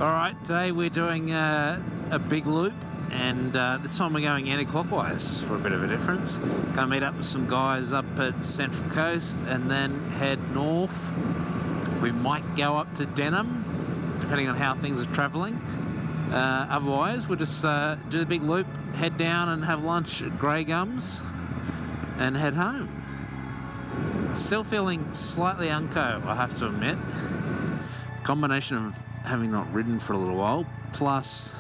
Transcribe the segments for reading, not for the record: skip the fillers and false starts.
Alright, today we're doing a big loop, and this time we're going anti-clockwise just for a bit of a difference. Gonna meet up with some guys up at Central Coast and then head north. We might go up to Denham, depending on how things are travelling. Otherwise, we'll just do the big loop, head down and have lunch at Grey Gums, and head home. Still feeling slightly unco, I have to admit. Combination of having not ridden for a little while, plus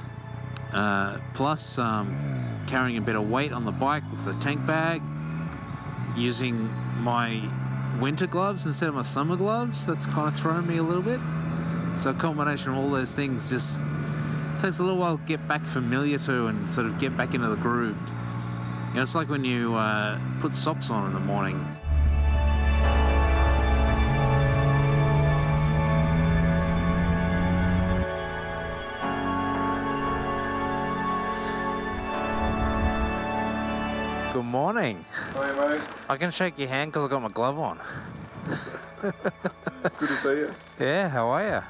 carrying a bit of weight on the bike with the tank bag, using my winter gloves instead of my summer gloves. That's kind of thrown me a little bit. So a combination of all those things just takes a little while to get back familiar to and sort of get back into the groove. You know, it's like when you put socks on in the morning. Good morning. Hi, mate. I can shake your hand because I got my glove on. Good to see you. Yeah, how are you?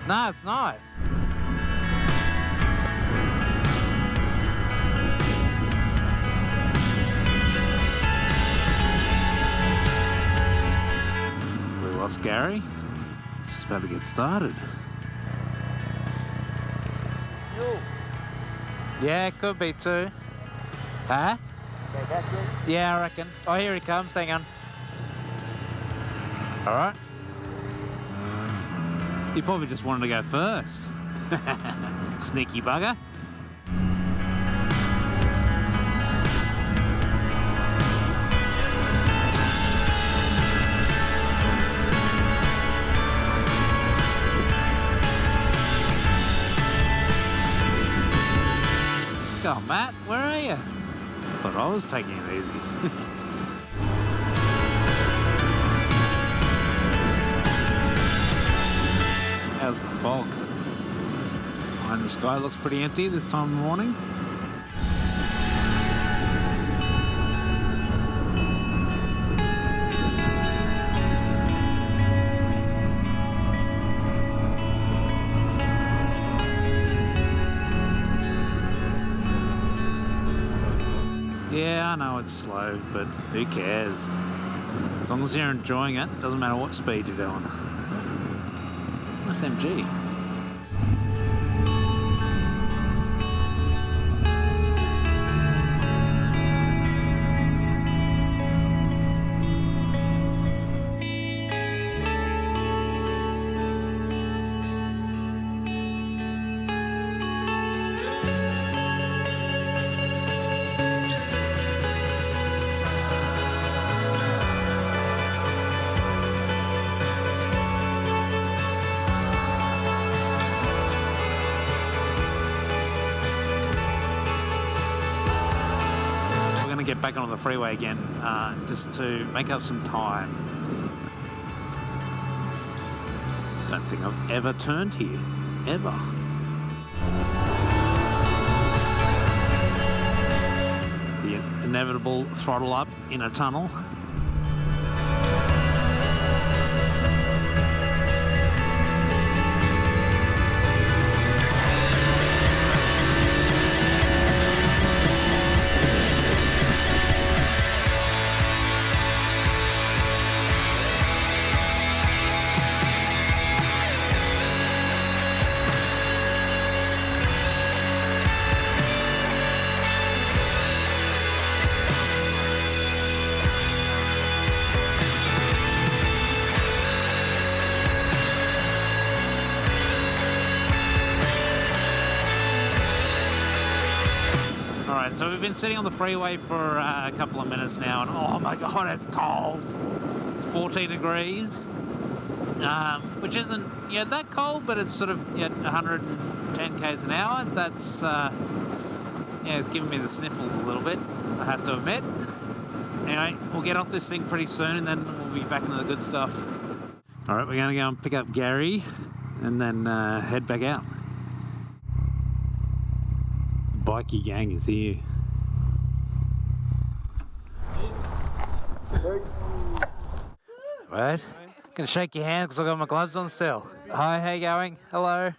No, it's not. We lost Gary. It's just about to get started. You. Yeah, it could be too. Huh? Go back then. Yeah, I reckon. Oh, here he comes. Hang on. All right. He probably just wanted to go first. Sneaky bugger. Go on, Matt, where are you? Thought I was taking it easy. How's the fog? And the sky looks pretty empty this time of the morning. Yeah, I know it's slow, but who cares? As long as you're enjoying it, doesn't matter what speed you're doing. SMG. Get back onto the freeway again just to make up some time. Don't think I've ever turned here, ever. The inevitable throttle up in a tunnel. So we've been sitting on the freeway for a couple of minutes now, and oh my god, it's cold. It's 14 degrees, which isn't that cold, but it's sort of 110 k's an hour. That's it's giving me the sniffles a little bit, I have to admit. Anyway, we'll get off this thing pretty soon, and then we'll be back into the good stuff. All right, we're going to go and pick up Gary, and then head back out. Bikey gang is here. Right, gonna shake your hand because I've got my gloves on still. Hi, how you going? Hello.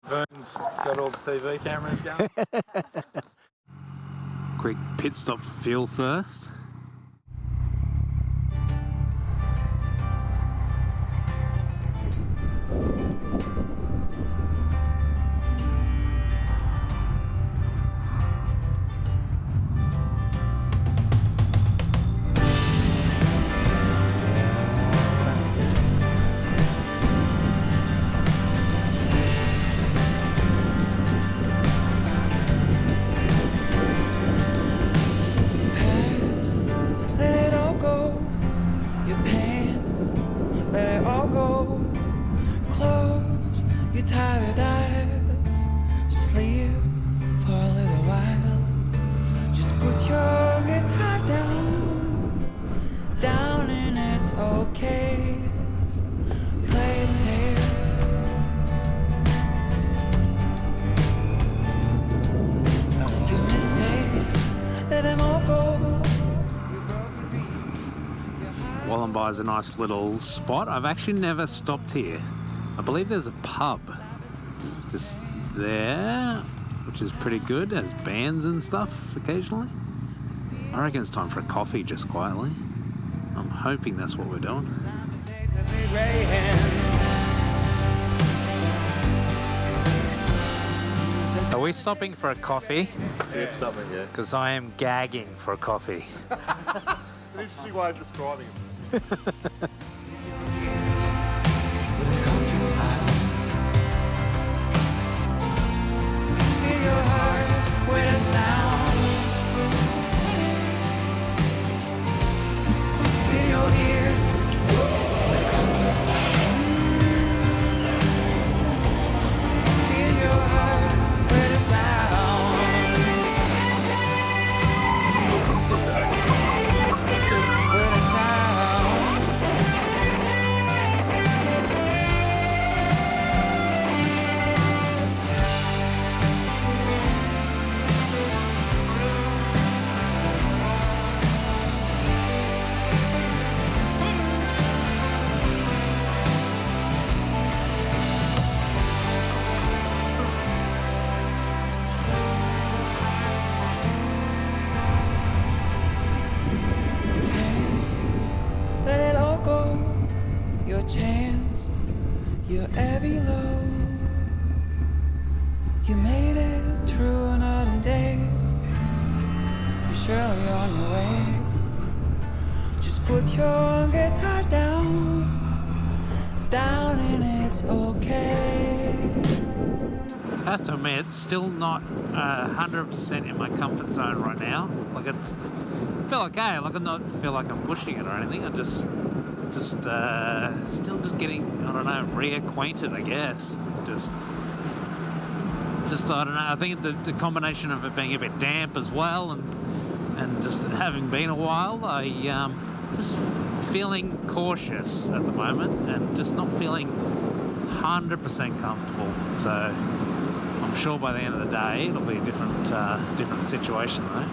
Vern's got all the TV cameras going. Quick pit stop for fuel first. Wollombi is a nice little spot. I've actually never stopped here. I believe there's a pub just there, which is pretty good. It has bands and stuff occasionally. I reckon it's time for a coffee just quietly. I'm hoping that's what we're doing. Are we stopping for a coffee? Yep, something, yeah. Because I am gagging for a coffee. It's an interesting way of describing it. Feel your heart with a sound. Feel your ears with country sounds. Feel your heart with a sound. With a sound. Let it all go. Your chance, your every low. You made it through another day. You're surely on your way. Just put your guitar down, down, and it's okay. I have to admit, it's still not 100% in my comfort zone right now. Like I feel okay. Like I don't feel like I'm pushing it or anything. I'm just still just getting, I don't know, reacquainted, I guess. Just I don't know. I think the combination of it being a bit damp as well, and just having been a while, I just feeling cautious at the moment, and just not feeling 100% comfortable. So I'm sure by the end of the day it'll be a different situation though.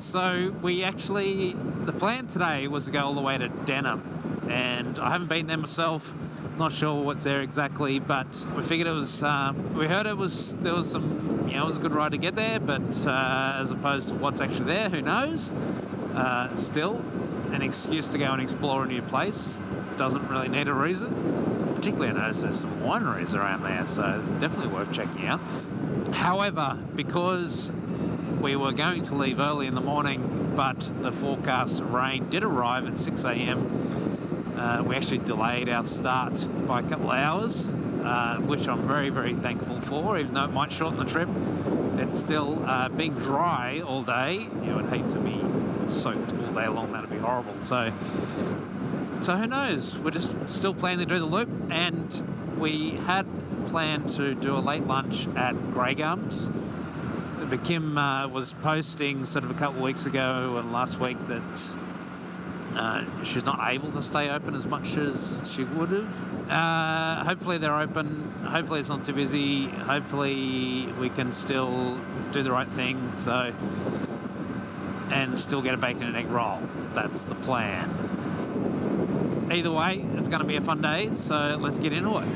So the plan today was to go all the way to Denham, and I haven't been there myself, not sure what's there exactly, but we figured it was, we heard there was some, it was a good ride to get there, but as opposed to what's actually there, who knows? Still, an excuse to go and explore a new place doesn't really need a reason. Particularly, I noticed there's some wineries around there, so definitely worth checking out. However, because we were going to leave early in the morning, but the forecast rain did arrive at 6 a.m, we actually delayed our start by a couple of hours, which I'm very, very thankful for, even though it might shorten the trip. It's still being dry all day. You would hate to be soaked all day long, that'd be horrible. So who knows? We're just still planning to do the loop, and we had planned to do a late lunch at Grey Gums. But Kim was posting sort of a couple of weeks ago and last week that she's not able to stay open as much as she would have. Hopefully they're open. Hopefully it's not too busy. Hopefully we can still do the right thing. And still get a bacon and egg roll. That's the plan. Either way, it's going to be a fun day, so let's get into it.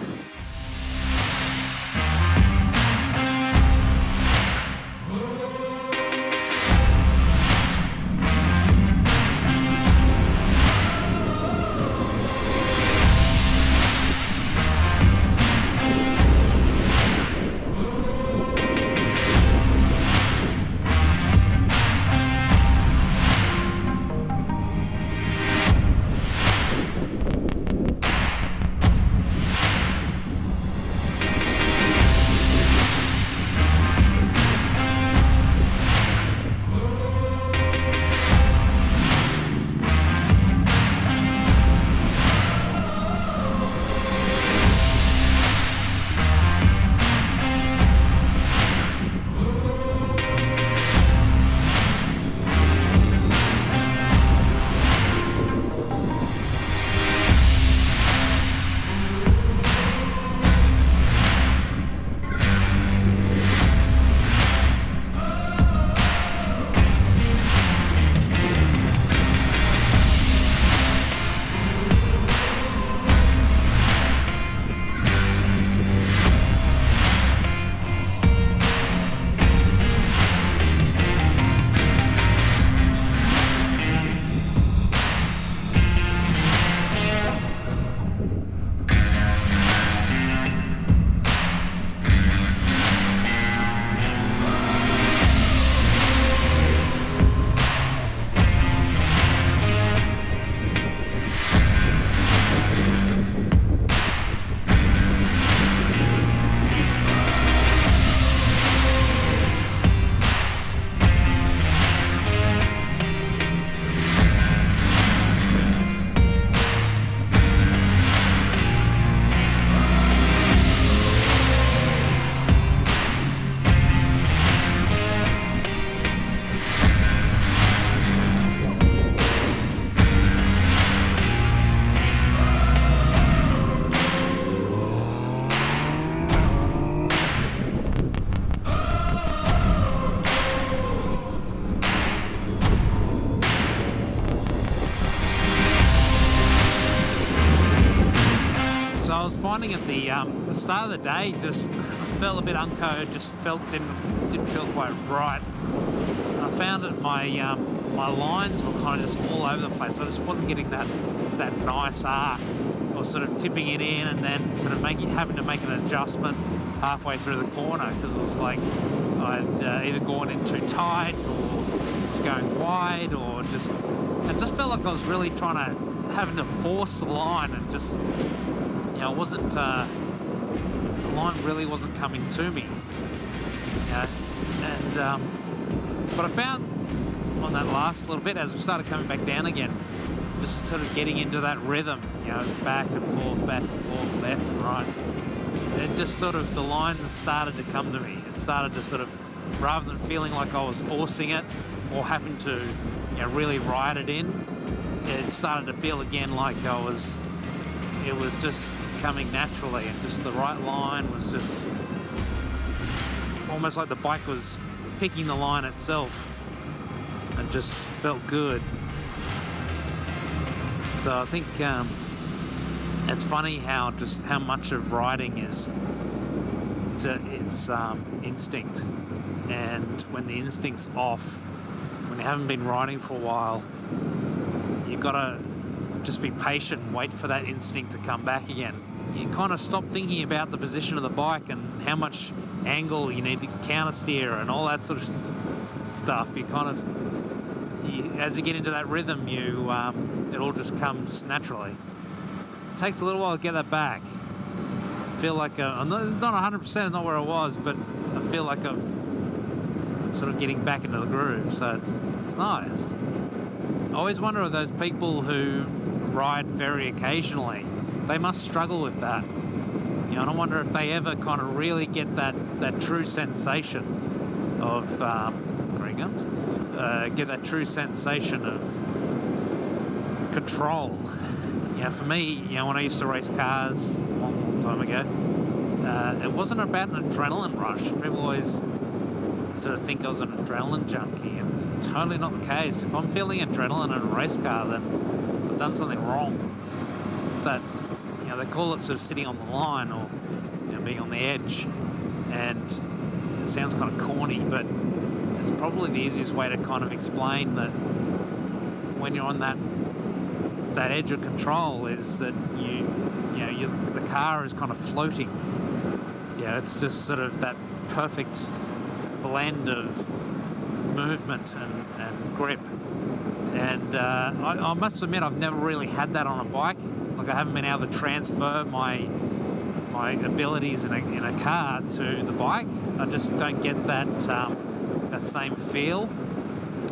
So I was finding at the start of the day, just felt a bit uncode, just didn't feel quite right. And I found that my lines were kind of just all over the place. I just wasn't getting that nice arc. I was sort of tipping it in and then sort of having to make an adjustment halfway through the corner, because it was like I'd either gone in too tight or it's going wide, or it just felt like I was really having to force the line, and just, it wasn't, the line really wasn't coming to me, and but I found on that last little bit, as we started coming back down again, just sort of getting into that rhythm, back and forth, left and right. It just sort of, the lines started to come to me. It started to sort of, rather than feeling like I was forcing it or having to, really ride it in, it started to feel again like it was just coming naturally, and just the right line was just almost like the bike was picking the line itself, and just felt good. So I think it's funny how much of riding is it's instinct, and when the instinct's off, when you haven't been riding for a while, you've got to just be patient and wait for that instinct to come back again. You kind of stop thinking about the position of the bike and how much angle you need to counter steer and all that sort of stuff. You kind of, as you get into that rhythm, it all just comes naturally. It takes a little while to get that back. I feel like it's not 100%, it's not where I was, but I feel like I'm sort of getting back into the groove, so it's nice. I always wonder of those people who ride very occasionally. They must struggle with that. You know, and I wonder if they ever kind of really get that true sensation of get that true sensation of control. You know, for me, you know, when I used to race cars a long time ago, it wasn't about an adrenaline rush. People always sort of think I was an adrenaline junkie, and it's totally not the case. If I'm feeling adrenaline in a race car, then I've done something wrong. That, you know, they call it sort of sitting on the line, or, you know, being on the edge, and it sounds kind of corny, but it's probably the easiest way to kind of explain that when you're on that edge of control is that the car is kind of floating. Yeah, it's just sort of that perfect blend of movement and grip. And I must admit, I've never really had that on a bike. Like, I haven't been able to transfer my abilities in a car to the bike. I just don't get that same feel.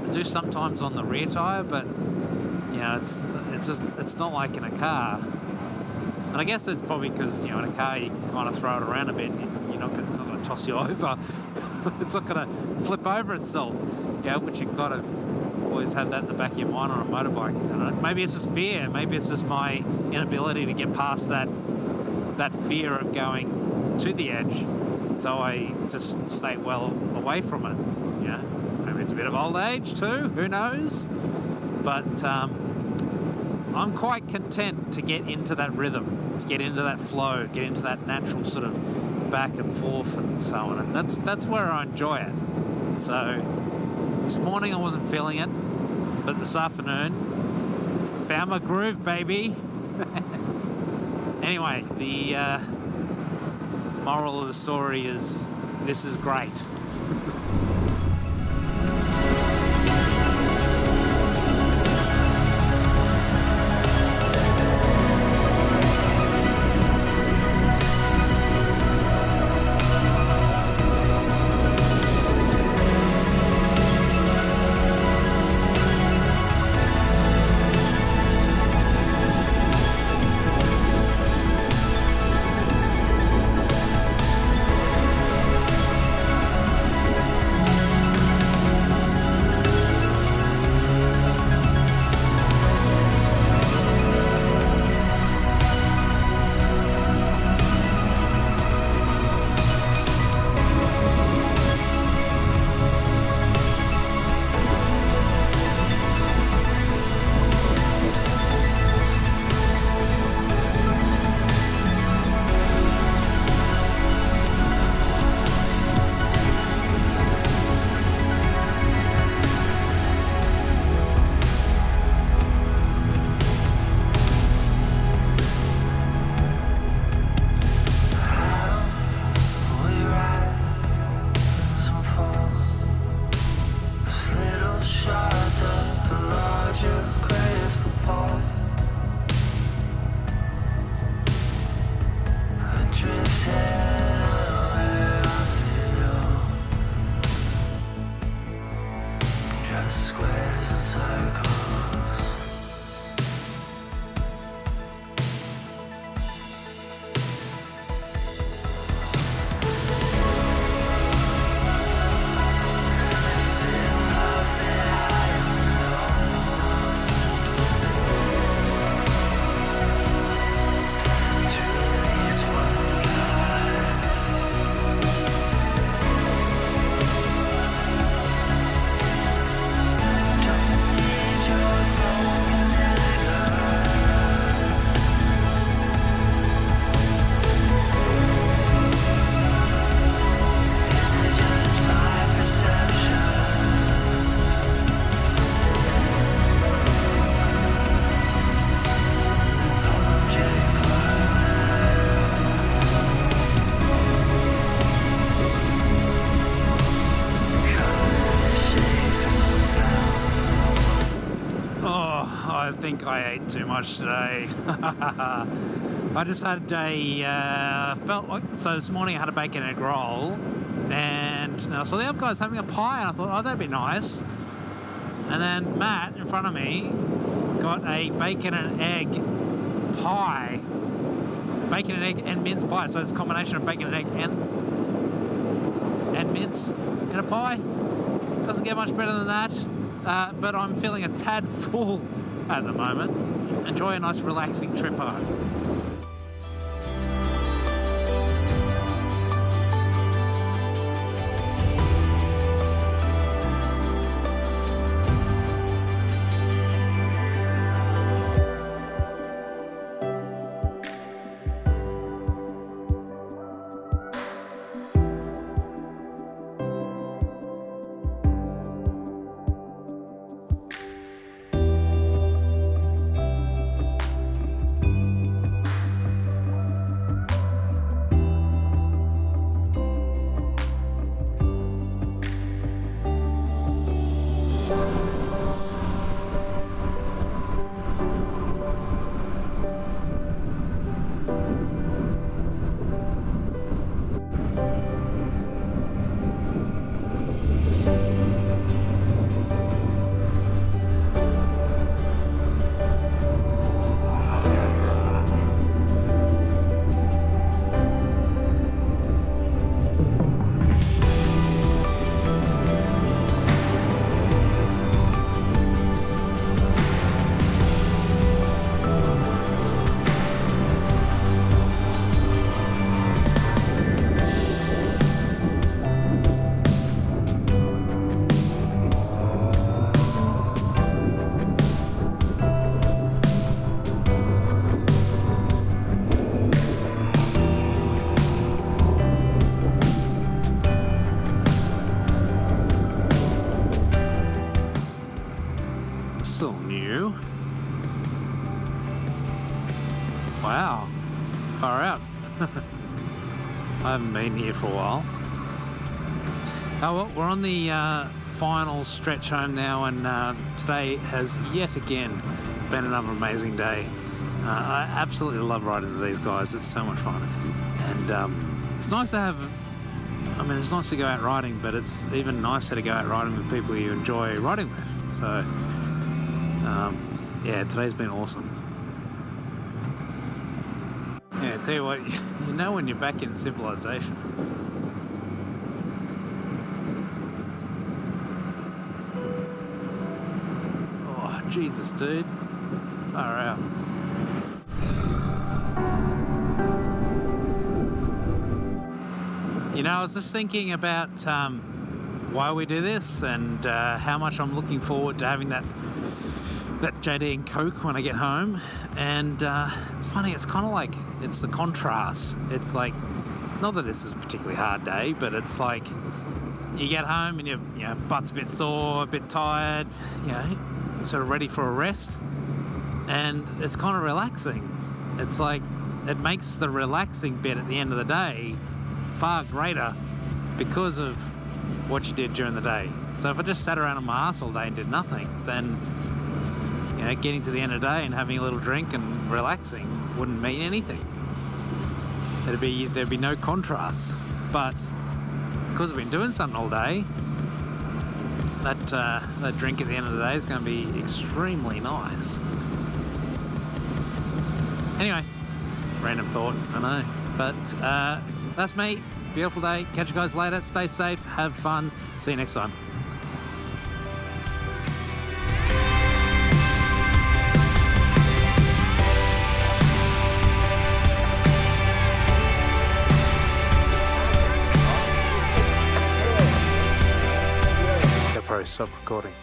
I do sometimes on the rear tire, but you know, it's not like in a car. And I guess it's probably because, you know, in a car you can kind of throw it around a bit. And it's not going to toss you over. It's not going to flip over itself. Yeah, which you've got to always have that in the back of your mind on a motorbike. I don't know, maybe it's just fear. Maybe it's just my inability to get past that fear of going to the edge. So I just stay well away from it. Yeah, maybe it's a bit of old age too. Who knows? But I'm quite content to get into that rhythm, to get into that flow, get into that natural sort of back and forth and so on. And that's where I enjoy it. So this morning I wasn't feeling it, but this afternoon found my groove, baby. Anyway, the moral of the story is this is great. I ate too much today. I just had so this morning I had a bacon egg roll, and I saw the other guys having a pie, and I thought, oh, that'd be nice. And then Matt in front of me got a bacon and egg pie. Bacon and egg and mince pie, so it's a combination of bacon and egg and mince in a pie. Doesn't get much better than that, but I'm feeling a tad full at the moment. Enjoy a nice relaxing trip home. So new. Wow, far out. I haven't been here for a while. Oh well, we're on the final stretch home now, and today has yet again been another amazing day. I absolutely love riding with these guys. It's so much fun, and it's nice to have. I mean, it's nice to go out riding, but it's even nicer to go out riding with people you enjoy riding with. So. Yeah, today's been awesome. Yeah, tell you what, you know when you're back in civilization. Oh, Jesus, dude. Far out. You know, I was just thinking about why we do this, and how much I'm looking forward to having that JD and Coke when I get home. And it's funny, it's kind of like, it's the contrast. It's like, not that this is a particularly hard day, but it's like you get home and your butt's a bit sore, a bit tired, sort of ready for a rest, and it's kind of relaxing. It's like, it makes the relaxing bit at the end of the day far greater because of what you did during the day. So if I just sat around on my ass all day and did nothing, then getting to the end of the day and having a little drink and relaxing wouldn't mean anything. There'd be no contrast. But because I've been doing something all day, that drink at the end of the day is going to be extremely nice. Anyway, random thought, I know. But that's me. Beautiful day. Catch you guys later. Stay safe. Have fun. See you next time. GoPro, stop recording.